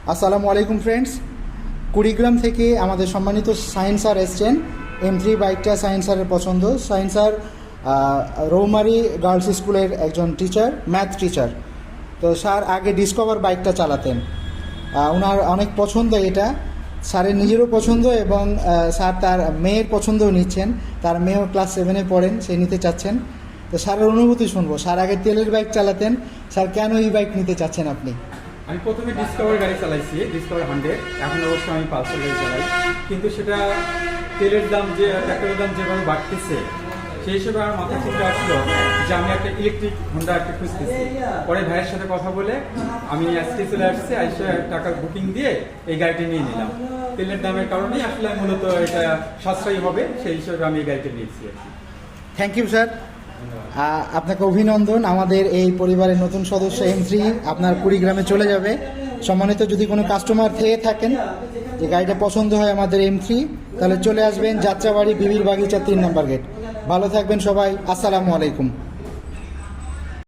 আসসালামু আলাইকুম ফ্রেন্ডস, কুড়িগ্রাম থেকে আমাদের সম্মানিত সায়েন্স স্যার এসছেন। M3 বাইকটা সায়েন্স স্যারের পছন্দ। সায়েন্স স্যার রৌমারি গার্লস স্কুলের একজন টিচার, ম্যাথ টিচার। তো স্যার আগে ডিসকভার বাইকটা চালাতেন, ওনার অনেক পছন্দ এটা, স্যারের নিজেরও পছন্দ এবং স্যার তার মেয়ের পছন্দও নিচ্ছেন। তার মেয়েও ক্লাস 7-এ পড়েন, সে নিতে চাচ্ছেন। তো স্যারের অনুভূতি শুনবো। স্যার আগে তেলের বাইক চালাতেন, স্যার কেন এই বাইক নিতে চাচ্ছেন আপনি? আমি প্রথমে ডিসকভার গাড়ি চালাইছি, ডিসকভার 100। এখন অবশ্য আমি পালসার গাড়ি চালাই, কিন্তু সেটা তেলের দাম পেট্রোলের দাম যেভাবে বাড়তেছে সেই হিসেবে আমার মাথা চিন্তা আসলো যে আমি একটা ইলেকট্রিক হোন্ডা একটা খুঁজতেছি। পরে ভাইয়ের সাথে কথা বলে আমি আজকে চলে আসছি, এসে টাকার বুকিং দিয়ে এই গাড়িটি নিয়ে নিলাম। তেলের দামের কারণেই আসলে মূলত এটা সাশ্রয়ী হবে, সেই হিসেবে আমি এই গাড়িটা নিয়েছি। থ্যাংক ইউ স্যার, আপনাকে অভিনন্দন। আমাদের এই পরিবারের নতুন সদস্য M3 আপনার কুড়িগ্রামে চলে যাবে। সম্মানিত যদি কোনো কাস্টমার থেকে থাকেন যে গাড়িটা পছন্দ হয় আমাদের M3, তাহলে চলে আসবেন যাত্রাবাড়ি বিবির বাগিচা 3 নম্বর গেট। ভালো থাকবেন সবাই, আসসালামু আলাইকুম।